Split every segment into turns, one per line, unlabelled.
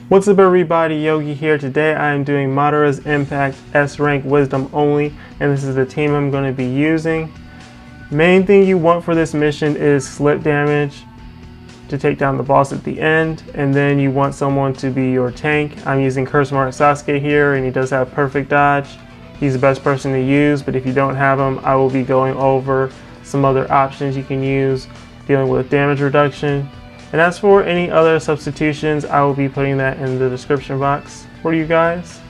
What's up everybody, Yogi here. Today I am doing Madara's Impact S rank Wisdom only, and this is the team I'm going to be using. Main thing you want for this mission is slip damage to take down the boss at the end, and then you want someone to be your tank. I'm using Konohamaru Sasuke here, and he does have perfect dodge. He's the best person to use, but if you don't have him, I will be going over some other options you can use dealing with damage reduction. And as for any other substitutions, I will be putting that in the description box for you guys.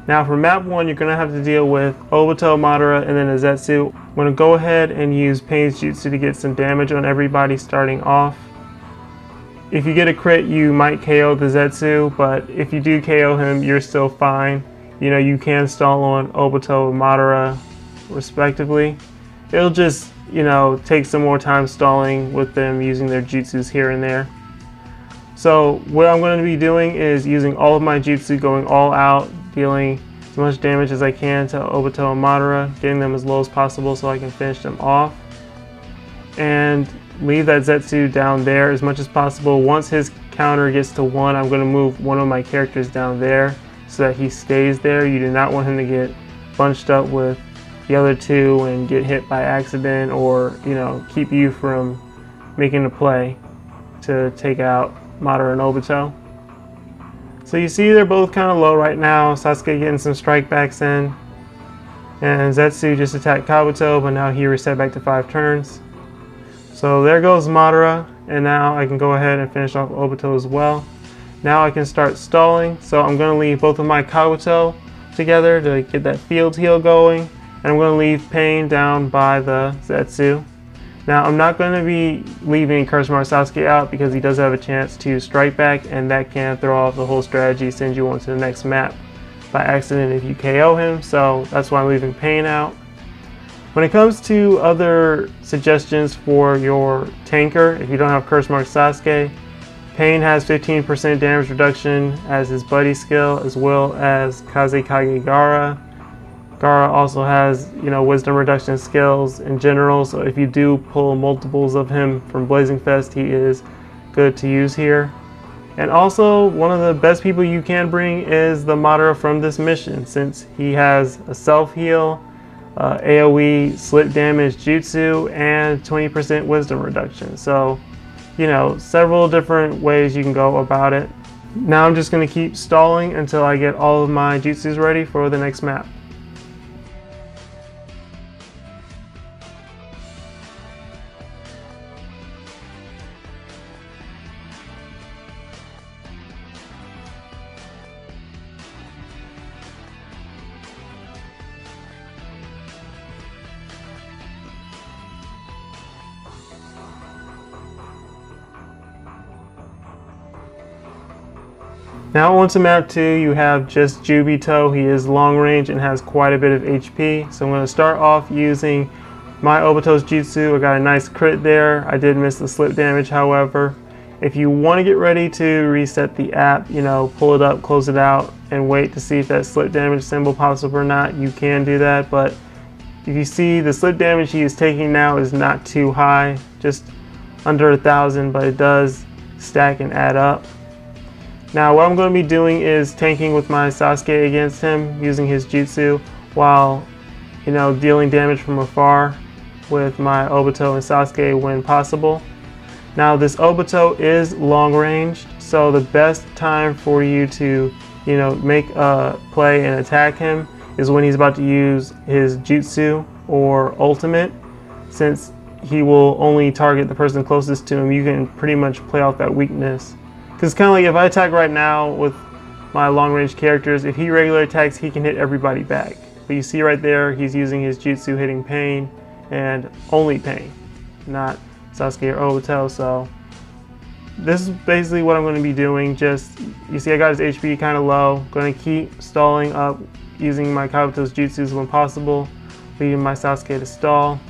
Now for map 1, you're going to have to deal with Obito, Madara, and then a Zetsu. I'm going to go ahead and use Pain's Jutsu to get some damage on everybody starting off. If you get a crit, you might KO the Zetsu, but if you do KO him, you're still fine. You know, you can stall on Obito and Madara respectively. It'll just, take some more time stalling with them using their jutsus here and there. So what I'm going to be doing is using all of my jutsu, going all out, dealing as much damage as I can to Obito and Madara, getting them as low as possible so I can finish them off. And leave that Zetsu down there as much as possible. Once his counter gets to 1, I'm going to move one of my characters down there so that he stays there. You do not want him to get bunched up with the other two and get hit by accident, or keep you from making a play to take out Madara and Obito. So you see they're both kind of low right now. Sasuke getting some strike backs in, and Zetsu just attacked Kabuto, but now he reset back to 5 turns. So there goes Madara, and now I can go ahead and finish off Obito as well. Now I can start stalling, so I'm going to leave both of my Kabuto together to get that field heal going. And I'm going to leave Pain down by the Zetsu. Now I'm not going to be leaving Konohamaru Sasuke out because he does have a chance to strike back, and that can throw off the whole strategy, send you on to the next map by accident if you KO him. So that's why I'm leaving Pain out. When it comes to other suggestions for your tanker, if you don't have Konohamaru Sasuke, Pain has 15% damage reduction as his buddy skill, as well as Kaze Gaara. Gaara also has, wisdom reduction skills in general, so if you do pull multiples of him from Blazing Fest, he is good to use here. And also, one of the best people you can bring is the Madara from this mission, since he has a self-heal, AoE slip damage jutsu, and 20% wisdom reduction. So, several different ways you can go about it. Now I'm just going to keep stalling until I get all of my jutsus ready for the next map. Now on to map 2, you have just Obito. He is long range and has quite a bit of HP. So I'm going to start off using my Obito's jutsu. I got a nice crit there. I did miss the slip damage, however. If you want to get ready to reset the app, pull it up, close it out, and wait to see if that slip damage symbol pops up or not, you can do that. But if you see, the slip damage he is taking now is not too high, just under 1,000, but it does stack and add up. Now what I'm going to be doing is tanking with my Sasuke against him, using his jutsu, while dealing damage from afar with my Obito and Sasuke when possible. Now this Obito is long ranged, so the best time for you to make a play and attack him is when he's about to use his jutsu or ultimate. Since he will only target the person closest to him, you can pretty much play off that weakness. Because kind of like if I attack right now with my long range characters, if he regular attacks, he can hit everybody back. But you see right there, he's using his jutsu hitting Pain, and only Pain, not Sasuke or Obito. So this is basically what I'm going to be doing. Just, you see I got his HP kind of low. Going to keep stalling up using my Kabuto's jutsus when possible, leaving my Sasuke to stall.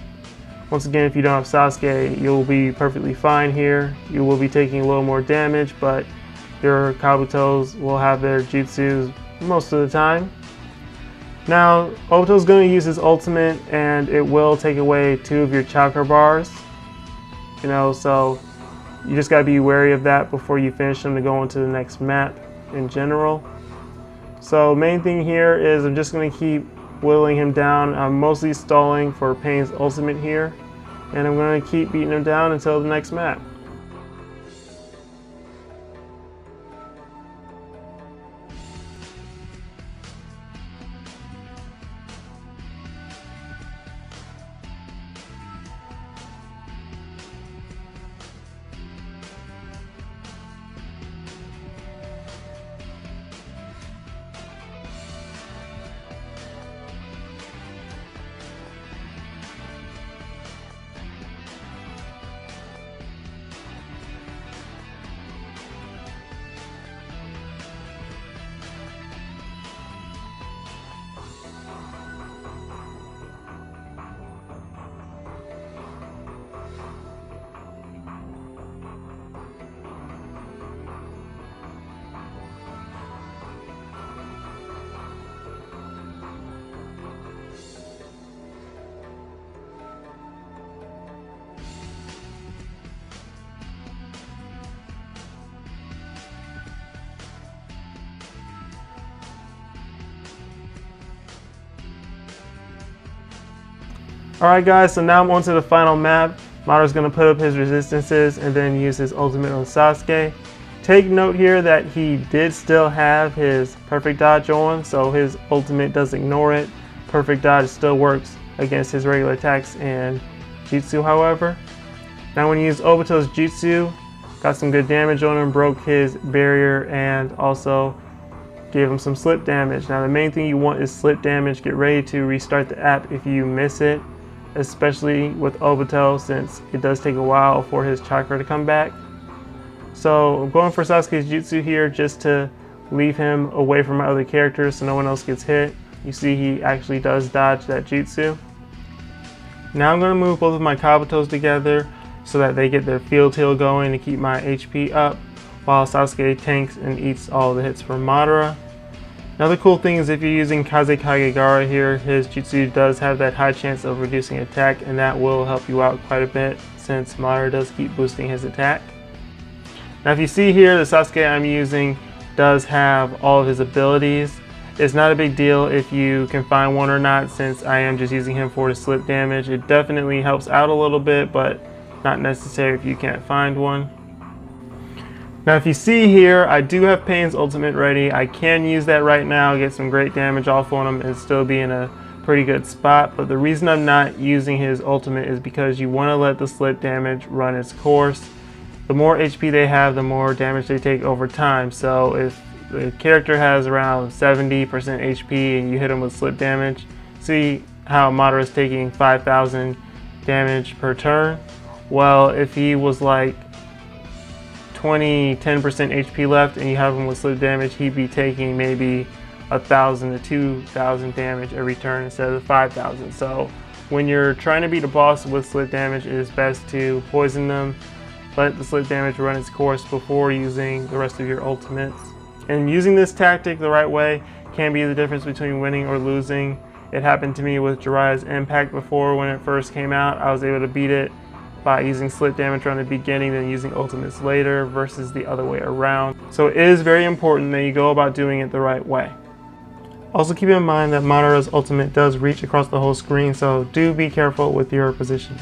Once again, if you don't have Sasuke, you'll be perfectly fine here. You will be taking a little more damage, but your Kabutos will have their jutsus most of the time. Now, Obito's going to use his ultimate, and it will take away 2 of your chakra bars. you know, so you just gotta be wary of that before you finish them to go into the next map in general. So main thing here is I'm just gonna keep whittling him down. I'm mostly stalling for Pain's ultimate here, and I'm gonna keep beating him down until the next map. Alright guys, so now I'm on to the final map. Madara's going to put up his resistances and then use his ultimate on Sasuke. Take note here that he did still have his perfect dodge on, so his ultimate does ignore it. Perfect dodge still works against his regular attacks and jutsu, however. Now when you use Obito's jutsu, got some good damage on him, broke his barrier, and also gave him some slip damage. Now the main thing you want is slip damage. Get ready to restart the app if you miss it, especially with Obito, since it does take a while for his chakra to come back. So I'm going for Sasuke's jutsu here just to leave him away from my other characters so no one else gets hit. You see he actually does dodge that jutsu. Now I'm going to move both of my Kabutos together so that they get their field heal going to keep my HP up while Sasuke tanks and eats all the hits from Madara. Another cool thing is if you're using Kaze Gaara here, his jutsu does have that high chance of reducing attack, and that will help you out quite a bit since Madara does keep boosting his attack. Now if you see here, the Sasuke I'm using does have all of his abilities. It's not a big deal if you can find one or not, since I am just using him for the slip damage. It definitely helps out a little bit, but not necessary if you can't find one. Now if you see here, I do have Pain's ultimate ready. I can use that right now, get some great damage off on him and still be in a pretty good spot. But the reason I'm not using his ultimate is because you want to let the slip damage run its course. The more HP they have, the more damage they take over time. So if the character has around 70% HP and you hit him with slip damage, see how Madara is taking 5,000 damage per turn? Well, if he was like 10% HP left and you have him with slip damage, he'd be taking maybe 1,000 to 2,000 damage every turn instead of 5,000. So when you're trying to beat a boss with slip damage, it is best to poison them, let the slip damage run its course before using the rest of your ultimates. And using this tactic the right way can be the difference between winning or losing. It happened to me with Jiraiya's Impact before when it first came out. I was able to beat it by using slip damage around the beginning, then using ultimates later versus the other way around. So it is very important that you go about doing it the right way. Also keep in mind that Madara's ultimate does reach across the whole screen, so do be careful with your position.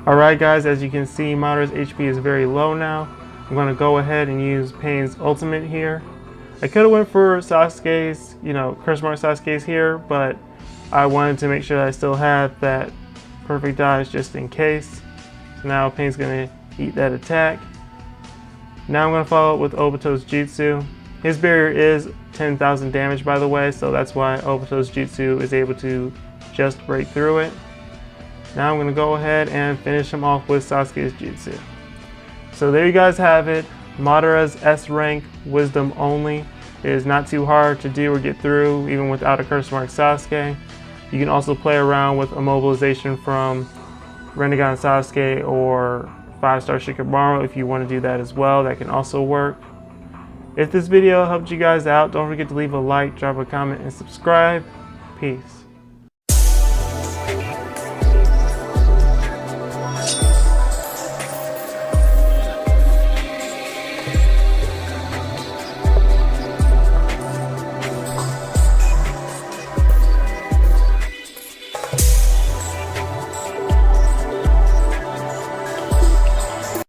Alright guys, as you can see, Madara's HP is very low now. I'm going to go ahead and use Pain's ultimate here. I could have went for Sasuke's, Curse Mark Sasuke's here, but I wanted to make sure that I still had that perfect dodge just in case. So now Pain's going to eat that attack. Now I'm going to follow up with Obito's jutsu. His barrier is 10,000 damage, by the way, so that's why Obito's jutsu is able to just break through it. Now I'm going to go ahead and finish him off with Sasuke's jutsu. So there you guys have it. Madara's S rank, wisdom only. It is not too hard to do or get through, even without a curse mark Sasuke. You can also play around with immobilization from Rinne Sasuke or 5-star Shikamaru if you want to do that as well. That can also work. If this video helped you guys out, don't forget to leave a like, drop a comment, and subscribe. Peace.